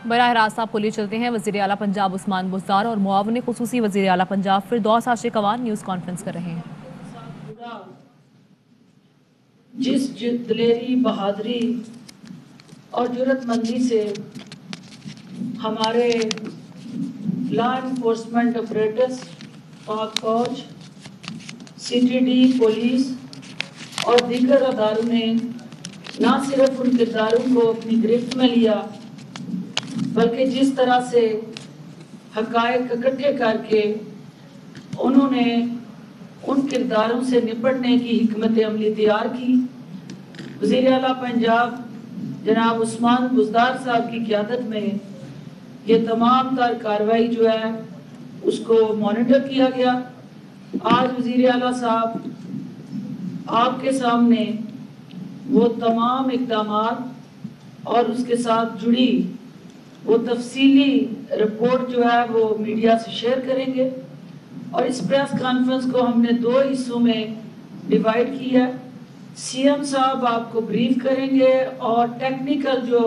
براہ راست آپ کو لے چلتے ہیں وزیر اعلیٰ پنجاب عثمان بزدار اور معاون خصوصی وزیر اعلیٰ پنجاب فردوس عاشق اقوال نیوز کانفرنس کر رہے ہیں۔ جس دلیری، بہادری اور جرات مندی سے ہمارے لا انفورسمنٹ اپریٹس، پاک فوج، سی ٹی ڈی، پولیس اور دیگر اداروں نے نہ صرف ان کرداروں کو اپنی گرفت میں لیا بلکہ جس طرح سے حقائق اکٹھے کر کے انہوں نے ان کرداروں سے نپٹنے کی حکمت عملی تیار کی۔ وزیر اعلیٰ پنجاب جناب عثمان بزدار صاحب کی قیادت میں یہ تمام تر کارروائی جو ہے اس کو مانیٹر کیا گیا۔ آج وزیر اعلیٰ صاحب آپ کے سامنے وہ تمام اقدامات اور اس کے ساتھ جڑی وہ تفصیلی رپورٹ جو ہے وہ میڈیا سے شیئر کریں گے، اور اس پریس کانفرنس کو ہم نے 2 حصوں میں ڈیوائیڈ کیا ہے۔ سی ایم صاحب آپ کو بریف کریں گے اور ٹیکنیکل جو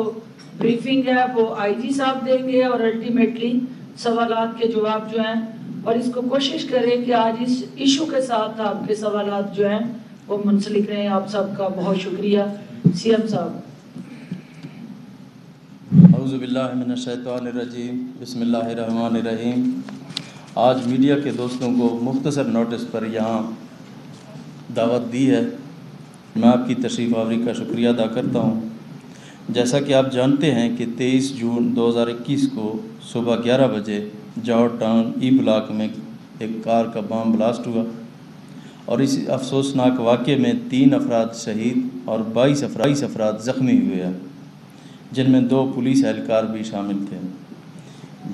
بریفنگ ہے وہ آئی جی صاحب دیں گے، اور الٹیمیٹلی سوالات کے جواب جو ہیں، اور اس کو کوشش کریں کہ آج اس ایشو کے ساتھ آپ کے سوالات جو ہیں وہ منسلک رہیں۔ آپ سب کا بہت شکریہ۔ سی ایم صاحب۔ اعوذ باللہ من الشیطان الرجیم، بسم اللہ الرحمن الرحیم۔ آج میڈیا کے دوستوں کو مختصر نوٹس پر یہاں دعوت دی ہے، میں آپ کی تشریف آوری کا شکریہ ادا کرتا ہوں۔ جیسا کہ آپ جانتے ہیں کہ 23 جون 2021 کو صبح 11 بجے جوہر ٹاؤن ای بلاک میں ایک کار کا بام بلاسٹ ہوا، اور اس افسوسناک واقعے میں 3 افراد شہید اور 22 افراد زخمی ہوئے ہیں، جن میں 2 پولیس اہلکار بھی شامل تھے۔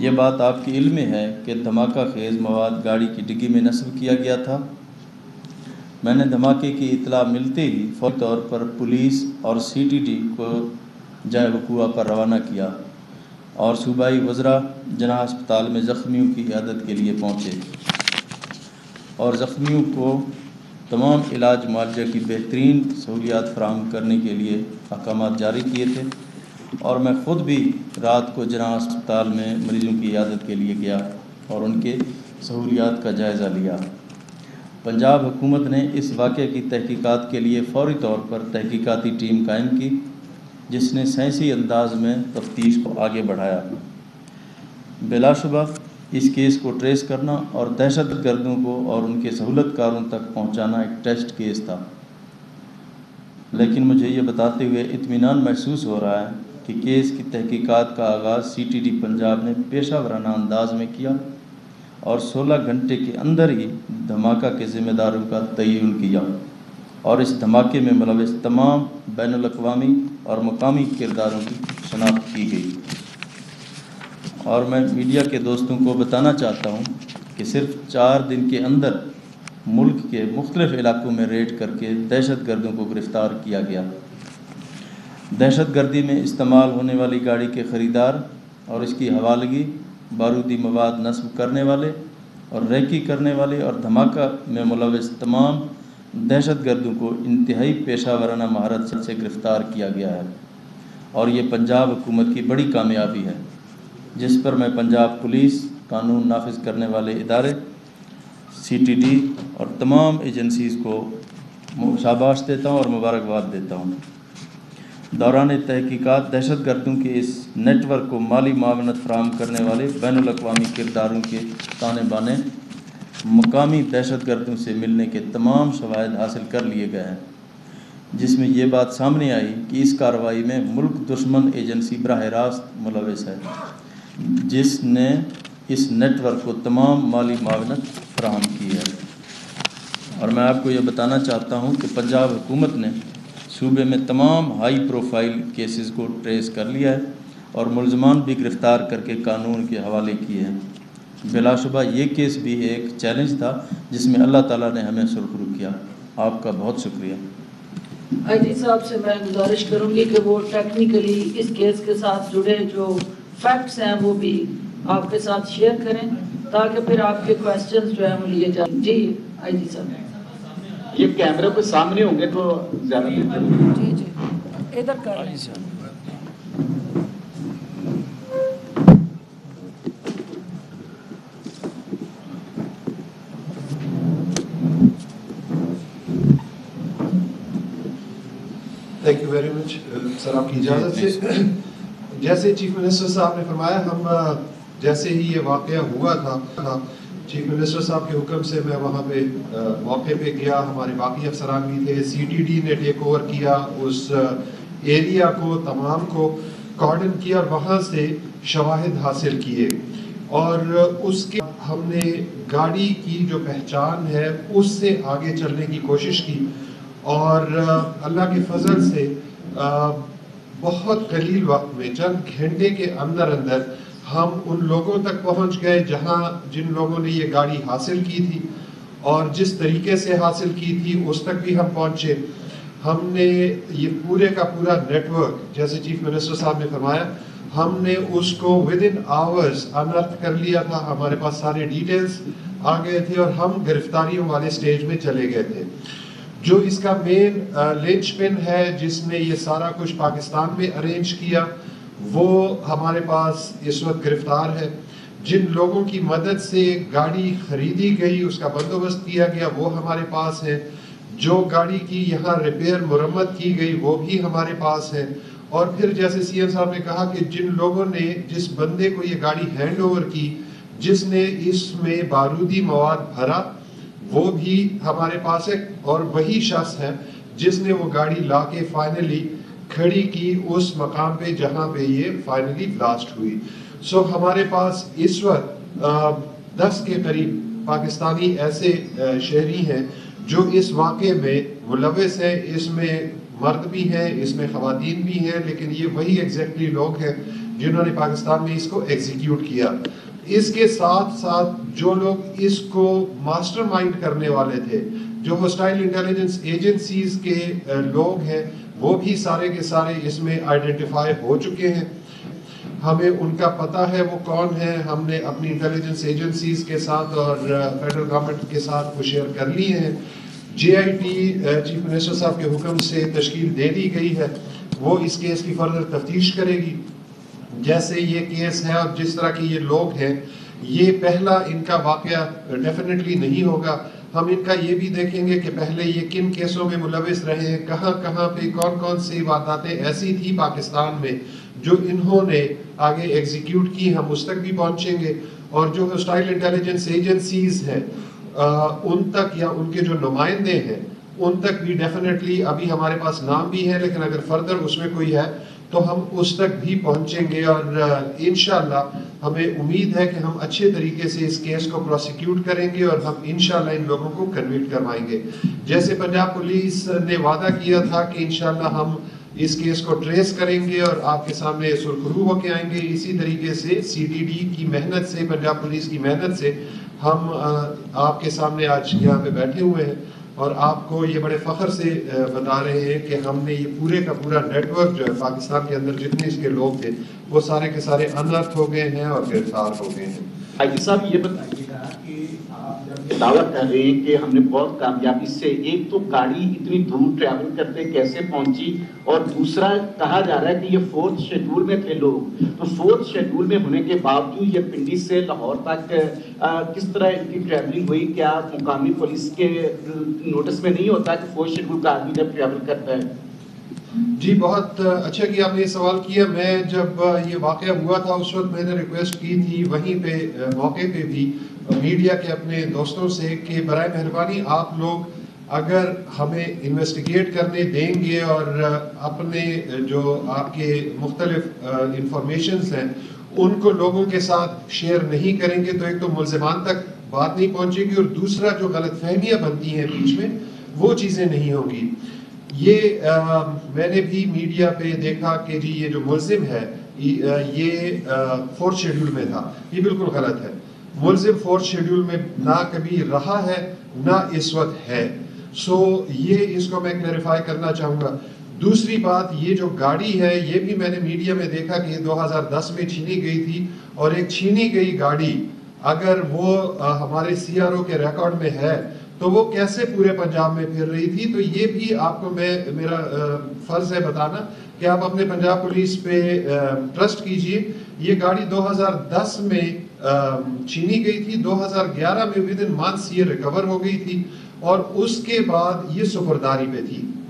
یہ بات آپ کے علم میں ہے کہ دھماکہ خیز مواد گاڑی کی ڈگی میں نصب کیا گیا تھا۔ میں نے دھماکے کی اطلاع ملتے ہی فوری طور پر پولیس اور سی ٹی ڈی کو جائے وقوع پر روانہ کیا اور صوبائی وزراء جناح ہسپتال میں زخمیوں کی عیادت کے لیے پہنچے اور زخمیوں کو تمام علاج معالجہ کی بہترین سہولیات فراہم کرنے کے لیے احکامات جاری کیے تھے، اور میں خود بھی رات کو جناح ہسپتال میں مریضوں کی عیادت کے لیے گیا اور ان کے سہولیات کا جائزہ لیا۔ پنجاب حکومت نے اس واقعے کی تحقیقات کے لیے فوری طور پر تحقیقاتی ٹیم قائم کی، جس نے سائنسی انداز میں تفتیش کو آگے بڑھایا۔ بلا شبہ اس کیس کو ٹریس کرنا اور دہشت گردوں کو اور ان کے سہولت کاروں تک پہنچانا ایک ٹیسٹ کیس تھا، لیکن مجھے یہ بتاتے ہوئے اطمینان محسوس ہو رہا ہے کہ کیس کی تحقیقات کا آغاز سی ٹی ڈی پنجاب نے پیشہ ورانہ انداز میں کیا اور 16 گھنٹے کے اندر ہی دھماکہ کے ذمہ داروں کا تعین کیا، اور اس دھماکے میں ملوث تمام بین الاقوامی اور مقامی کرداروں کی شناخت کی گئی۔ اور میں میڈیا کے دوستوں کو بتانا چاہتا ہوں کہ صرف 4 دن کے اندر ملک کے مختلف علاقوں میں ریڈ کر کے دہشت گردوں کو گرفتار کیا گیا۔ دہشت گردی میں استعمال ہونے والی گاڑی کے خریدار اور اس کی حوالگی، بارودی مواد نصب کرنے والے اور ریکی کرنے والے اور دھماکہ میں ملوث تمام دہشت گردوں کو انتہائی پیشہ ورانہ مہارت سے گرفتار کیا گیا ہے، اور یہ پنجاب حکومت کی بڑی کامیابی ہے، جس پر میں پنجاب پولیس، قانون نافذ کرنے والے ادارے، سی ٹی ڈی اور تمام ایجنسیز کو شاباش دیتا ہوں اور مبارکباد دیتا ہوں۔ دوران تحقیقات دہشت گردوں کے اس نیٹ ورک کو مالی معاونت فراہم کرنے والے بین الاقوامی کرداروں کے تانے بانے مقامی دہشت گردوں سے ملنے کے تمام شواہد حاصل کر لیے گئے ہیں، جس میں یہ بات سامنے آئی کہ اس کارروائی میں ملک دشمن ایجنسی براہ راست ملوث ہے، جس نے اس نیٹ ورک کو تمام مالی معاونت فراہم کی ہے۔ اور میں آپ کو یہ بتانا چاہتا ہوں کہ پنجاب حکومت نے صوبے میں تمام ہائی پروفائل کیسز کو ٹریس کر لیا ہے اور ملزمان بھی گرفتار کر کے قانون کے حوالے کیے ہیں۔ بلا شبہ یہ کیس بھی ایک چیلنج تھا جس میں اللہ تعالیٰ نے ہمیں سرخرو کیا۔ آپ کا بہت شکریہ۔ آئی جی صاحب سے میں گزارش کروں گی کہ وہ ٹیکنیکلی اس کیس کے ساتھ جڑے جو فیکٹس ہیں وہ بھی آپ کے ساتھ شیئر کریں تاکہ پھر آپ کے کویسچنز جو ہیں وہ لیے جائیں۔ جی آئی جی صاحب، یہ کیمرے پہ سامنے ہوں گے تو زیادہ بہتر۔ جی جی ادھر کر لیں۔ تھینک یو ویری مچ سر، آپ کی اجازت سے جیسے چیف منسٹر صاحب نے فرمایا، ہم جیسے ہی یہ واقعہ ہوا تھا چیف منسٹر صاحب کے حکم سے میں وہاں پہ موقع پہ گیا، ہمارے باقی افسران بھی تھے، سی ٹی ڈی نے ٹیک اوور کیا اس ایریا کو، تمام کو کارڈن کیا اور وہاں سے شواہد حاصل کیے، اور اس کے ہم نے گاڑی کی جو پہچان ہے اس سے آگے چلنے کی کوشش کی، اور اللہ کے فضل سے بہت قلیل وقت میں، چند گھنٹے کے اندر ہم ان لوگوں تک پہنچ گئے جن لوگوں نے یہ گاڑی حاصل کی تھی، اور جس طریقے سے حاصل کی تھی اس تک بھی ہم پہنچے۔ ہم نے یہ پورے کا پورا نیٹ ورک، جیسے چیف منسٹر صاحب نے فرمایا، ہم نے اس کو ود ان آورز انرتھ کر لیا تھا، ہمارے پاس سارے ڈیٹیلز آ گئے تھے اور ہم گرفتاریوں والے سٹیج میں چلے گئے تھے۔ جو اس کا مین لنچ پن ہے جس نے یہ سارا کچھ پاکستان میں ارینج کیا، وہ ہمارے پاس اس وقت گرفتار ہے۔ جن لوگوں کی مدد سے گاڑی خریدی گئی، اس کا بندوبست کیا گیا، وہ ہمارے پاس ہیں۔ جو گاڑی کی یہاں ریپیئر مرمت کی گئی وہ بھی ہمارے پاس ہے۔ اور پھر جیسے سی ایم صاحب نے کہا کہ جن لوگوں نے، جس بندے کو یہ گاڑی ہینڈ اوور کی، جس نے اس میں بارودی مواد بھرا، وہ بھی ہمارے پاس ہے، اور وہی شخص ہے جس نے وہ گاڑی لا کے فائنلی کھڑی کی اس مقام پہ جہاں پہ یہ فائنلی بلاسٹ ہوئی۔ سو ہمارے پاس اس وقت 10 کے قریب پاکستانی ایسے شہری ہیں جو اس واقعے میں ملوث ہیں۔ اس میں مرد بھی ہیں، اس میں خواتین بھی ہیں، لیکن یہ وہی ایگزیکٹلی لوگ ہیں جنہوں نے پاکستان میں اس کو ایگزیکیوٹ کیا۔ اس کے ساتھ ساتھ جو لوگ اس کو ماسٹر مائنڈ کرنے والے تھے، جو ہوسٹائل انٹیلیجنس ایجنسیز کے لوگ ہیں، وہ بھی سارے کے سارے اس میں آئیڈینٹیفائی ہو چکے ہیں۔ ہمیں ان کا پتہ ہے وہ کون ہے، ہم نے اپنی انٹیلیجنس ایجنسیز کے ساتھ اور فیڈرل گورنمنٹ کے ساتھ وہ شیئر کر لیے ہیں۔ جے آئی ٹی چیف منسٹر صاحب کے حکم سے تشکیل دے دی گئی ہے، وہ اس کیس کی فردر تفتیش کرے گی۔ جیسے یہ کیس ہے اور جس طرح کے یہ لوگ ہیں، یہ پہلا ان کا واقعہ ڈیفینیٹلی نہیں ہوگا۔ ہم ان کا یہ بھی دیکھیں گے کہ پہلے یہ کن کیسوں میں ملوث رہے ہیں، کہاں کہاں پہ کون کون سی وارداتیں ایسی تھی پاکستان میں جو انہوں نے آگے ایگزیکیوٹ کی، ہم اس تک بھی پہنچیں گے۔ اور جو ہوسٹائل انٹیلیجنس ایجنسیز ہیں ان تک، یا ان کے جو نمائندے ہیں ان تک بھی ڈیفینیٹلی، ابھی ہمارے پاس نام بھی ہے لیکن اگر فردر اس میں کوئی ہے تو ہم اس تک بھی پہنچیں گے، اور انشاءاللہ ہمیں امید ہے کہ ہم اچھے طریقے سے اس کیس کو پروسیکیوٹ کریں گے اور ہم انشاءاللہ ان لوگوں کو کنوکٹ کروائیں گے۔ جیسے پنجاب پولیس نے وعدہ کیا تھا کہ انشاءاللہ ہم اس کیس کو ٹریس کریں گے اور آپ کے سامنے سرخرو ہو کے آئیں گے، اسی طریقے سے سی ٹی ڈی کی محنت سے، پنجاب پولیس کی محنت سے ہم آپ کے سامنے آج یہاں پہ بیٹھے ہوئے ہیں اور آپ کو یہ بڑے فخر سے بتا رہے ہیں کہ ہم نے یہ پورے کا پورا نیٹ ورک جو ہے پاکستان کے اندر جتنے اس کے لوگ تھے وہ سارے کے سارے انرتھ ہو گئے ہیں اور گرفتار ہو گئے ہیں۔ حاجی صاحب یہ بتائیے گا کہ آپ جب دعویٰ کر رہے ہیں کہ ہم نے بہت کامیابی سے، ایک تو گاڑی اتنی دور ٹریول کرتے کیسے پہنچی، اور دوسرا کہا جا رہا ہے کہ یہ 4تھ شیڈول میں تھے لوگ، تو 4تھ شیڈول میں ہونے کے باوجود یہ پنڈی سے لاہور تک کس طرح ان کی ٹریولنگ ہوئی؟ کیا مقامی پولیس کے نوٹس میں نہیں ہوتا کہ 4تھ شیڈول کا آدمی جب ٹریول کرتا ہے؟ جی بہت اچھا کہ آپ نے یہ سوال کیا۔ میں جب یہ واقعہ ہوا تھا اس وقت میں نے ریکویسٹ کی تھی وہیں پہ موقع پہ بھی میڈیا کے اپنے دوستوں سے کہ برائے مہربانی آپ لوگ اگر ہمیں انویسٹیگیٹ کرنے دیں گے اور اپنے جو آپ کے مختلف انفارمیشنز ہیں ان کو لوگوں کے ساتھ شیئر نہیں کریں گے تو ایک تو ملزمان تک بات نہیں پہنچے گی، اور دوسرا جو غلط فہمیاں بنتی ہیں بیچ میں وہ چیزیں نہیں ہوں گی۔ یہ میں نے بھی میڈیا پہ دیکھا کہ جی یہ جو ملزم ہے یہ 4تھ شیڈول میں تھا، یہ بالکل غلط ہے۔ ملزم 4تھ شیڈول میں نہ کبھی رہا ہے نہ اس وقت ہے، سو یہ اس کو میں کلیریفائی کرنا چاہوں گا۔ دوسری بات، یہ جو گاڑی ہے یہ بھی میں نے میڈیا میں دیکھا کہ یہ 2010 میں چھینی گئی تھی، اور ایک چھینی گئی گاڑی اگر وہ ہمارے سی آر او کے ریکارڈ میں ہے تو وہ کیسے پورے پنجاب میں پھر رہی تھی؟ تو یہ بھی آپ کو میرا فرض ہے بتانا کہ آپ اپنے پنجاب پولیس پہ ٹرسٹ کیجئے۔ یہ گاڑی 2010 میں چھینی گئی تھی، 2011 میں ود ان منتھس یہ ریکور ہو گئی تھی، اور اس کے بعد یہ سپرداری پہ تھی۔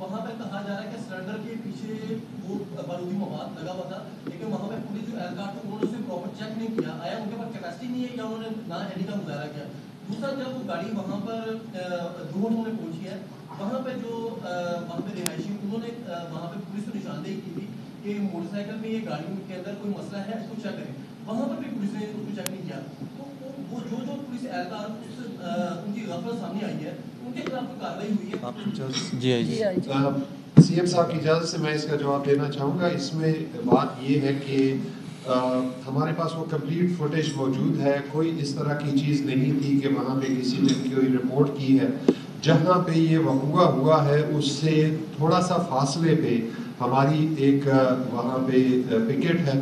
وہاں پہ کہا جا رہا ہے کہ سلنڈر کے پیچھے وہ بارودی مواد لگا ہوا تھا، لیکن وہاں پہ پولیس جو اہلکار تھے انہوں نے اسے پراپر چیک نہیں کیا. آیا ان کے پاس کیپیسٹی نہیں ہے یا انہوں نے نہ اینی کا مظاہرہ کیا؟ دوسرا، جب وہ گاڑی وہاں پر دور ہونے پہنچی ہے، وہاں پہ جو وہاں پہ رہائشی انہوں نے وہاں پہ پولیس کو نشاندہی کی تھی کہ موٹر سائیکل میں یہ گاڑیوں کے اندر کوئی مسئلہ ہے اس کو چیک کریں. وہاں پر بھی پولیس نے اس کو چیک نہیں کیا. تو وہ جو پولیس اہلکار ان کی غفلت سامنے آئی ہے ان کے خلاف کارروائی ہوئی ہے؟ جی سی ایم صاحب کی اجازت سے میں اس کا جواب دینا چاہوں گا. اس میں بات یہ ہے کہ ہمارے پاس وہ کمپلیٹ فوٹیج موجود ہے. کوئی اس طرح کی چیز نہیں تھی کہ وہاں پہ کسی نے کوئی رپورٹ کی ہے. جہاں پہ یہ وقوع ہوا ہے اس سے تھوڑا سا فاصلے پہ ہماری ایک وہاں پہ پکٹ ہے،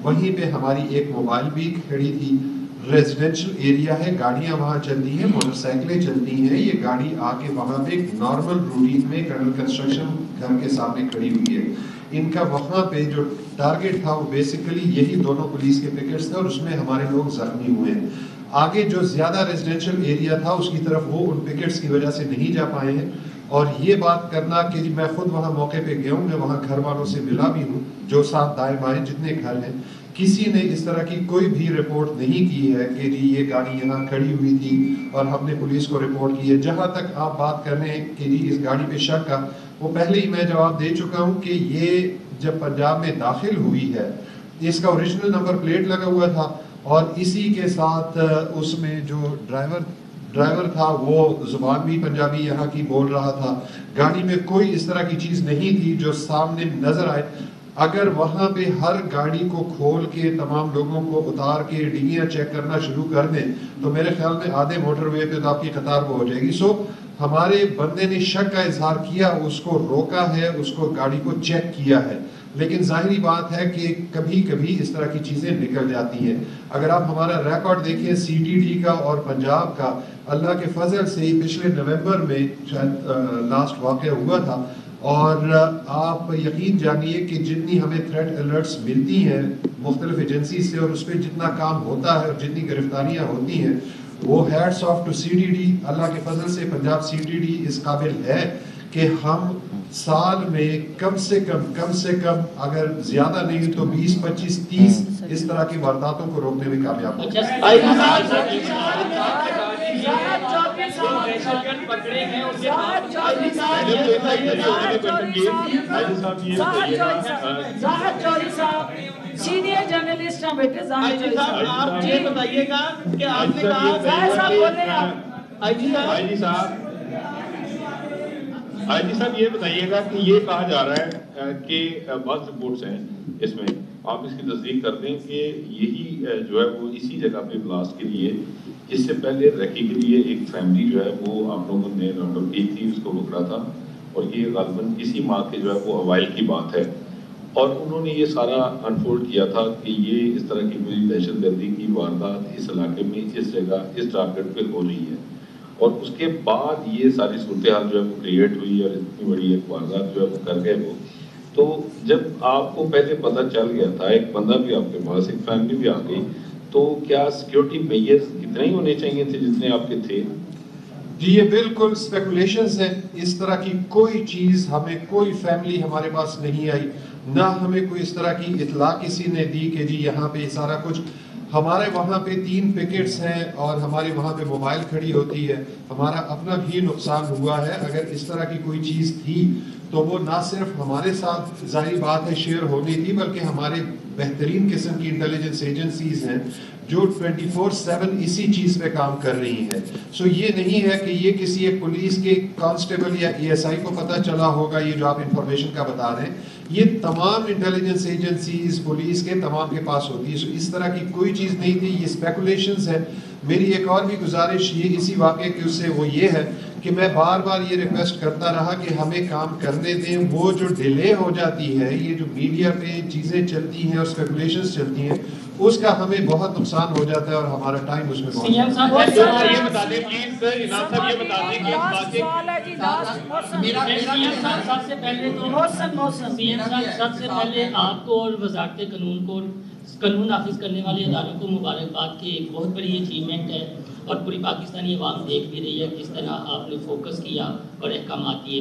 وہیں پہ ہماری ایک موبائل بھی کھڑی تھی. ریزیڈینشل ایریا ہے، گاڑیاں وہاں چلتی ہیں، موٹر سائیکلیں چلتی ہیں. یہ گاڑی آ کے وہاں پہ نارمل روٹین میں کنسٹرکشن گھر کے سامنے کھڑی ہوئی ہے. ان کا وہاں پہ جو ٹارگٹ تھا وہ بیسیکلی یہی دونوں پولیس کے پکٹس تھے اور اس میں ہمارے لوگ زخمی ہوئے ہیں. آگے جو زیادہ ریزیڈینشل ایریا تھا اس کی طرف وہ ان پکٹس کی وجہ سے نہیں جا پائے ہیں. اور یہ بات کرنا کہ جی میں خود وہاں موقع پہ گیا ہوں، میں وہاں گھر والوں سے ملا بھی ہوں جو ساتھ دائیں بائیں جتنے گھر ہیں، کسی نے اس طرح کی کوئی بھی رپورٹ نہیں کی ہے کہ جی یہ گاڑی یہاں کھڑی ہوئی تھی اور ہم نے پولیس کو رپورٹ کی ہے. جہاں تک آپ بات کر رہے ہیں کہ جی اس گاڑی پہ شک کا، وہ پہلے ہی میں جواب دے چکا ہوں کہ یہ جب پنجاب میں داخل ہوئی ہے اس کا اوریجنل نمبر پلیٹ لگا ہوا تھا اور اسی کے ساتھ اس میں جو ڈرائیور تھا وہ زبان بھی پنجابی یہاں کی بول رہا تھا. گاڑی میں کوئی اس طرح کی چیز نہیں تھی جو سامنے نظر آئے. اگر وہاں پہ ہر گاڑی کو کھول کے تمام لوگوں کو اتار کے ڈگیاں چیک کرنا شروع کر دیں تو میرے خیال میں آدھے موٹر وے پہ تو آپ کی قطار وہ ہو جائے گی. سو ہمارے بندے نے شک کا اظہار کیا، اس کو روکا ہے، اس کو گاڑی کو چیک کیا ہے. لیکن ظاہری بات ہے کہ کبھی کبھی اس طرح کی چیزیں نکل جاتی ہیں. اگر آپ ہمارا ریکارڈ دیکھیں سی ٹی ڈی کا اور پنجاب کا، اللہ کے فضل سے ہی پچھلے نومبر میں شاید لاسٹ واقعہ ہوا تھا. اور آپ یقین جانیے کہ جتنی ہمیں تھریٹ الرٹس ملتی ہیں مختلف ایجنسی سے اور اس پہ جتنا کام ہوتا ہے اور جتنی گرفتاریاں ہوتی ہیں، وہ heads of two C T D. اللہ کے فضل سے پنجاب سی ٹی ڈی اس قابل ہے کہ ہم سال میں کم سے کم اگر زیادہ نہیں تو 20 25 30 اس طرح کی وارداتوں کو روکنے میں کامیاب ہو. سینئر جرنلسٹ ہیں بیٹے، آپ یہ بتائیے گا کہ آپ نے کہا آئی جی صاحب یہ بتائیے گا کہ یہ کہا جا رہا ہے کہ بعض رپورٹس ہیں اس میں، آپ اس کی تصدیق کر دیں کہ یہی جو ہے وہ اسی جگہ پہ بلاسٹ کے لیے اس سے پہلے ریکی کے لیے ایک فیملی جو ہے وہ آپ لوگوں نے راؤنڈ اپ کی تھی، اس کو پکڑا تھا اور یہ غالباً اسی ماہ کے جو ہے وہ اوائل کی بات ہے اور انہوں نے یہ سارا انفولڈ کیا تھا کہ یہ اس طرح کی کوئی دہشت گردی کی واردات اس علاقے میں اس جگہ اس ٹارگٹ پہ ہو رہی ہے اور اس کے بعد یہ ساری صورتحال جو ہے وہ کریٹ ہوئی اور اتنی بڑی ایک واردات جو ہے وہ کر گئے وہ. تو جب آپ کو پہلے پتہ چل گیا تھا، ایک بندہ بھی آپ کے پاس، ایک فیملی بھی آ گئی، تو کیا سیکیورٹی میئرز اتنے ہی ہونے چاہیے تھے جتنے آپ کے تھے؟ جی یہ بالکل اسپیکولیشنز ہیں. اس طرح کی کوئی چیز ہمیں، کوئی فیملی ہمارے پاس نہیں آئی، نہ ہمیں کوئی اس طرح کی اطلاع کسی نے دی کہ جی یہاں پہ سارا کچھ. ہمارے وہاں پہ 3 پکٹس ہیں اور ہمارے وہاں پہ موبائل کھڑی ہوتی ہے. ہمارا اپنا بھی نقصان ہوا ہے. اگر اس طرح کی کوئی چیز تھی تو وہ نہ صرف ہمارے ساتھ ظاہری بات ہے شیئر ہونی تھی، بلکہ ہمارے بہترین قسم کی انٹیلیجنس ایجنسیز ہیں جو 24/7 اسی چیز پہ کام کر رہی ہیں. سو یہ نہیں ہے کہ یہ کسی ایک پولیس کے کانسٹیبل یا ای ایس آئی کو پتہ چلا ہوگا یہ جو آپ انفارمیشن کا بتا رہے ہیں. یہ تمام انٹیلیجنس ایجنسیز پولیس کے تمام کے پاس ہوتی ہے. سو اس طرح کی کوئی چیز نہیں تھی. یہ اسپیکولیشنز ہے. میری ایک اور بھی گزارش یہ اسی واقعے کی اس سے وہ یہ ہے کہ میں بار بار یہ ریکویسٹ کرتا رہا کہ ہمیں کام کرنے دیں. وہ جو ڈیلے ہو جاتی ہے، یہ جو میڈیا پہ چیزیں چلتی ہیں اور اسپیکولیشنز چلتی ہیں، اس کا ہمیں بہت نقصان ہو جاتا ہے اور ہمارا ٹائم اس میں بہت یہ بتا دیں پلیز انعام صاحب، یہ بتا دیں کہ اس بات کے سب سے پہلے آپ کو اور وزارت قانون کو، قانون نافذ کرنے والے اداروں کو مبارکباد کی ایک بہت بڑی اچیومنٹ ہے اور پوری پاکستانی عوام دیکھ بھی رہی ہے کس طرح آپ نے فوکس کیا اور احکامات دیے.